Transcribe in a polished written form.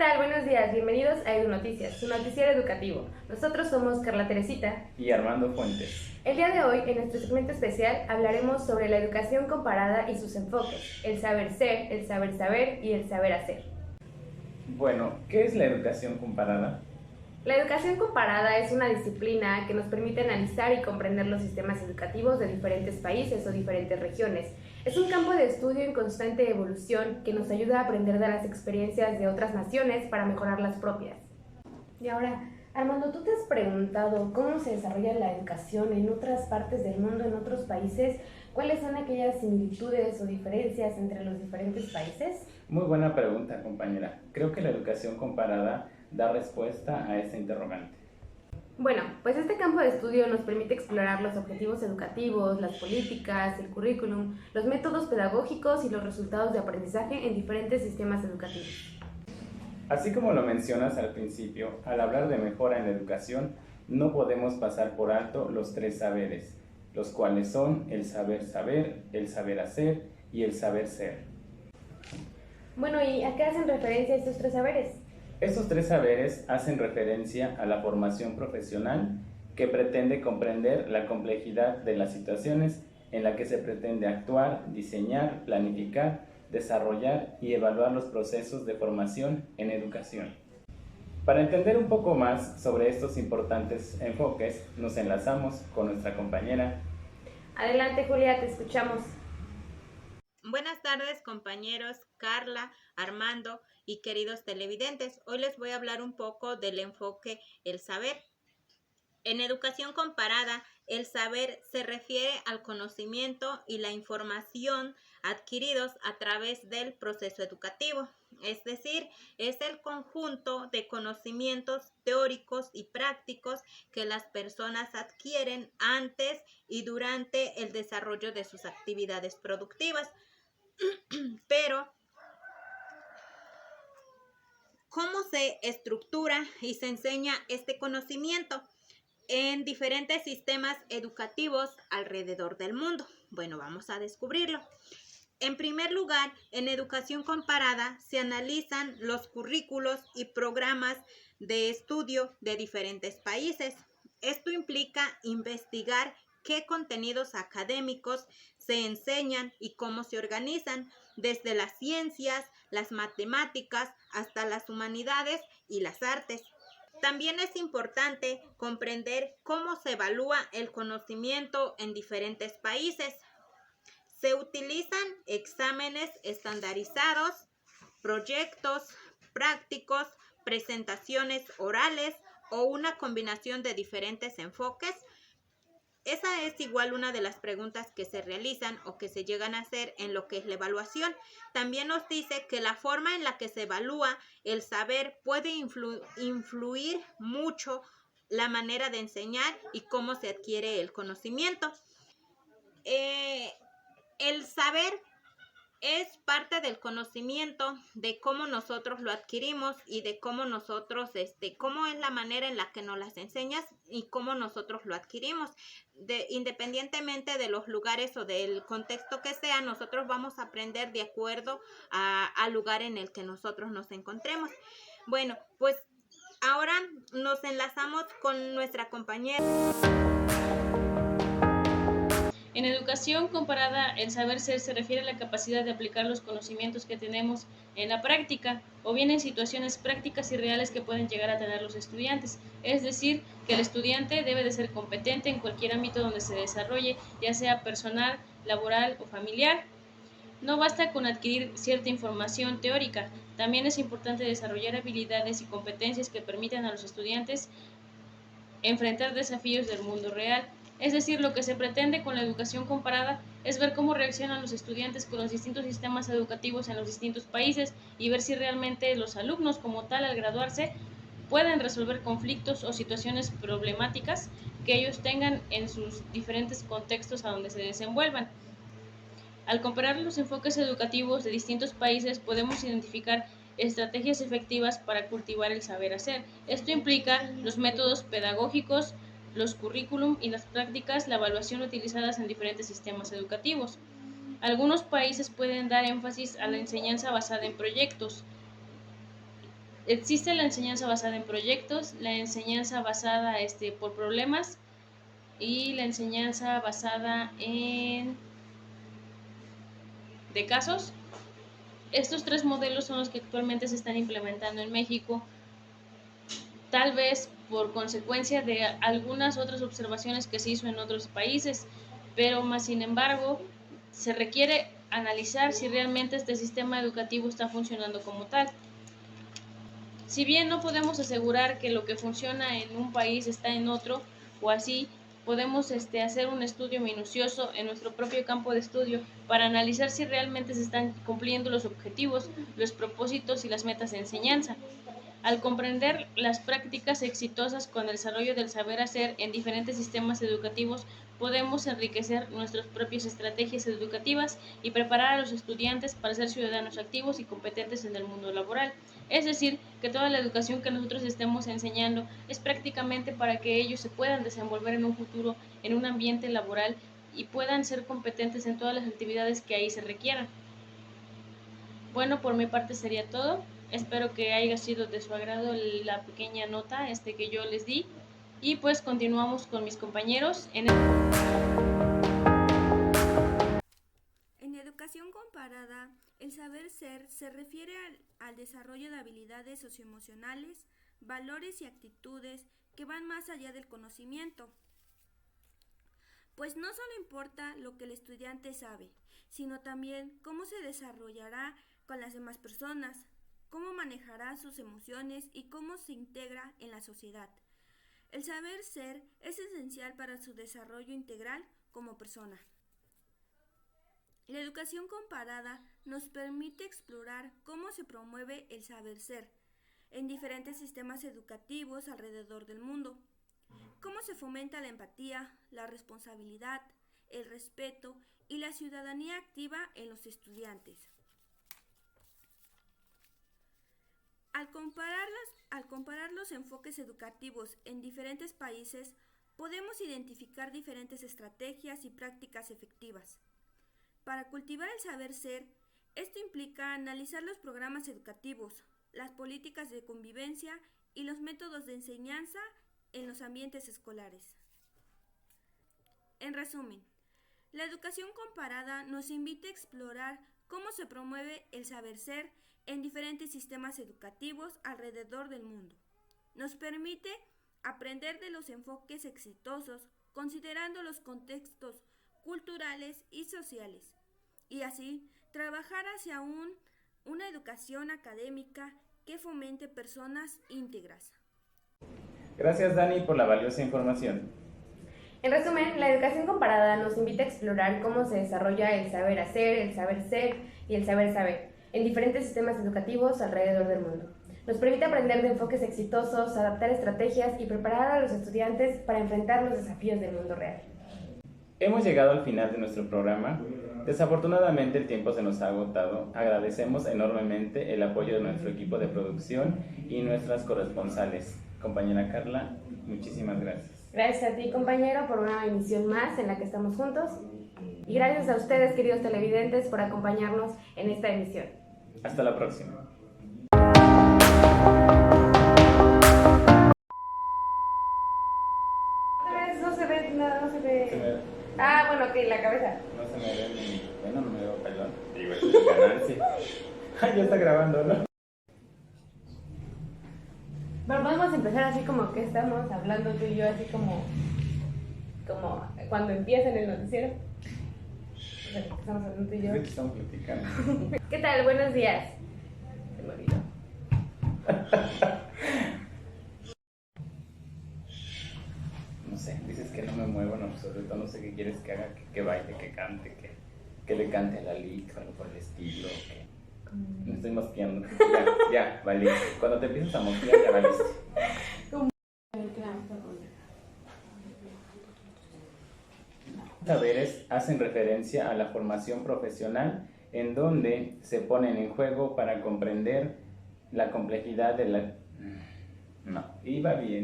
tal? Buenos días, bienvenidos a Edu Noticias, su noticiero educativo. Nosotros somos Carla Teresita y Armando Fuentes. El día de hoy, en nuestro segmento especial, hablaremos sobre la educación comparada y sus enfoques, el saber ser, el saber saber y el saber hacer. Bueno, ¿qué es la educación comparada? La educación comparada es una disciplina que nos permite analizar y comprender los sistemas educativos de diferentes países o diferentes regiones. Es un campo de estudio en constante evolución que nos ayuda a aprender de las experiencias de otras naciones para mejorar las propias. Y ahora, Armando, ¿tú te has preguntado cómo se desarrolla la educación en otras partes del mundo, en otros países? ¿Cuáles son aquellas similitudes o diferencias entre los diferentes países? Muy buena pregunta, compañera. Creo que la educación comparada da respuesta a esta interrogante. Bueno, pues este campo de estudio nos permite explorar los objetivos educativos, las políticas, el currículum, los métodos pedagógicos y los resultados de aprendizaje en diferentes sistemas educativos. Así como lo mencionas al principio, al hablar de mejora en la educación, no podemos pasar por alto los tres saberes, los cuales son el saber saber, el saber hacer y el saber ser. Bueno, ¿y a qué hacen referencia estos tres saberes? Estos tres saberes hacen referencia a la formación profesional que pretende comprender la complejidad de las situaciones en la que se pretende actuar, diseñar, planificar, desarrollar y evaluar los procesos de formación en educación. Para entender un poco más sobre estos importantes enfoques, nos enlazamos con nuestra compañera. Adelante, Julia, te escuchamos. Buenas tardes, compañeros Carla, Armando y queridos televidentes. Hoy les voy a hablar un poco del enfoque el saber. En educación comparada, el saber se refiere al conocimiento y la información adquiridos a través del proceso educativo. Es decir, es el conjunto de conocimientos teóricos y prácticos que las personas adquieren antes y durante el desarrollo de sus actividades productivas. Pero, ¿cómo se estructura y se enseña este conocimiento en diferentes sistemas educativos alrededor del mundo? Bueno, vamos a descubrirlo. En primer lugar, en educación comparada se analizan los currículos y programas de estudio de diferentes países. Esto implica investigar qué contenidos académicos se enseñan y cómo se organizan, desde las ciencias, las matemáticas, hasta las humanidades y las artes. También es importante comprender cómo se evalúa el conocimiento en diferentes países. Se utilizan exámenes estandarizados, proyectos prácticos, presentaciones orales o una combinación de diferentes enfoques. Esa es igual una de las preguntas que se realizan o que se llegan a hacer en lo que es la evaluación. También nos dice que la forma en la que se evalúa el saber puede influir mucho la manera de enseñar y cómo se adquiere el conocimiento. El saber es parte del conocimiento, de cómo nosotros lo adquirimos y de cómo nosotros, cómo es la manera en la que nos las enseñas y cómo nosotros lo adquirimos. Independientemente de los lugares o del contexto que sea, nosotros vamos a aprender de acuerdo al lugar en el que nosotros nos encontremos. Bueno, pues ahora nos enlazamos con nuestra compañera. En educación comparada, el saber ser se refiere a la capacidad de aplicar los conocimientos que tenemos en la práctica o bien en situaciones prácticas y reales que pueden llegar a tener los estudiantes. Es decir, que el estudiante debe de ser competente en cualquier ámbito donde se desarrolle, ya sea personal, laboral o familiar. No basta con adquirir cierta información teórica, también es importante desarrollar habilidades y competencias que permitan a los estudiantes enfrentar desafíos del mundo real. Es decir, lo que se pretende con la educación comparada es ver cómo reaccionan los estudiantes con los distintos sistemas educativos en los distintos países y ver si realmente los alumnos como tal al graduarse pueden resolver conflictos o situaciones problemáticas que ellos tengan en sus diferentes contextos a donde se desenvuelvan. Al comparar los enfoques educativos de distintos países podemos identificar estrategias efectivas para cultivar el saber hacer. Esto implica los métodos pedagógicos, los currículum y las prácticas, la evaluación utilizadas en diferentes sistemas educativos. Algunos países pueden dar énfasis a la enseñanza basada en proyectos, Existe la enseñanza basada en proyectos, la enseñanza basada por problemas y la enseñanza basada en de casos. Estos tres modelos son los que actualmente se están implementando en México, tal vez por consecuencia de algunas otras observaciones que se hizo en otros países, pero más sin embargo se requiere analizar si realmente este sistema educativo está funcionando como tal. Si bien no podemos asegurar que lo que funciona en un país está en otro o así, podemos hacer un estudio minucioso en nuestro propio campo de estudio para analizar si realmente se están cumpliendo los objetivos, los propósitos y las metas de enseñanza. Al comprender las prácticas exitosas con el desarrollo del saber hacer en diferentes sistemas educativos, podemos enriquecer nuestras propias estrategias educativas y preparar a los estudiantes para ser ciudadanos activos y competentes en el mundo laboral. Es decir, que toda la educación que nosotros estemos enseñando es prácticamente para que ellos se puedan desenvolver en un futuro en un ambiente laboral y puedan ser competentes en todas las actividades que ahí se requieran. Bueno, por mi parte sería todo. Espero que haya sido de su agrado la pequeña nota que yo les di. Y pues continuamos con mis compañeros En educación comparada, el saber ser se refiere al desarrollo de habilidades socioemocionales, valores y actitudes que van más allá del conocimiento. Pues no solo importa lo que el estudiante sabe, sino también cómo se desarrollará con las demás personas, cómo manejará sus emociones y cómo se integra en la sociedad. El saber ser es esencial para su desarrollo integral como persona. La educación comparada nos permite explorar cómo se promueve el saber ser en diferentes sistemas educativos alrededor del mundo. Cómo se fomenta la empatía, la responsabilidad, el respeto y la ciudadanía activa en los estudiantes. Al comparar los enfoques educativos en diferentes países, podemos identificar diferentes estrategias y prácticas efectivas. Para cultivar el saber ser, esto implica analizar los programas educativos, las políticas de convivencia y los métodos de enseñanza en los ambientes escolares. En resumen, la educación comparada nos invita a explorar cómo se promueve el saber ser en diferentes sistemas educativos alrededor del mundo. Nos permite aprender de los enfoques exitosos considerando los contextos culturales y sociales, y así trabajar hacia una educación académica que fomente personas íntegras. Gracias, Dani, por la valiosa información. En resumen, la educación comparada nos invita a explorar cómo se desarrolla el saber hacer, el saber ser y el saber saber en diferentes sistemas educativos alrededor del mundo. Nos permite aprender de enfoques exitosos, adaptar estrategias y preparar a los estudiantes para enfrentar los desafíos del mundo real. Hemos llegado al final de nuestro programa. Desafortunadamente el tiempo se nos ha agotado. Agradecemos enormemente el apoyo de nuestro equipo de producción y nuestras corresponsales. Compañera Carla, muchísimas gracias. Gracias a ti, compañero, por una emisión más en la que estamos juntos. Y gracias a ustedes, queridos televidentes, por acompañarnos en esta emisión. Hasta la próxima. No se ve nada, no se ve. Ah, bueno, ok, la cabeza. No se me ve ni... Bueno, no me veo pelón. Digo, eso es ganancia. Ya está grabando, ¿no? Bueno, podemos empezar así como que estamos hablando tú y yo, así como cuando empieza en el noticiero. O sea, estamos hablando tú y yo. ¿De qué estamos platicando? ¿Qué tal? Buenos días. Se me olvidó. No sé, dices que no me muevo en absoluto, no sé qué quieres que haga, que baile, que cante, que le cante a la Lick o algo por el estilo, que me estoy mosqueando. Ya, vale. Cuando te empiezas a mosquear, ya valiste. Saberes hacen referencia a la formación profesional en donde se ponen en juego para comprender la complejidad de la... No, iba bien.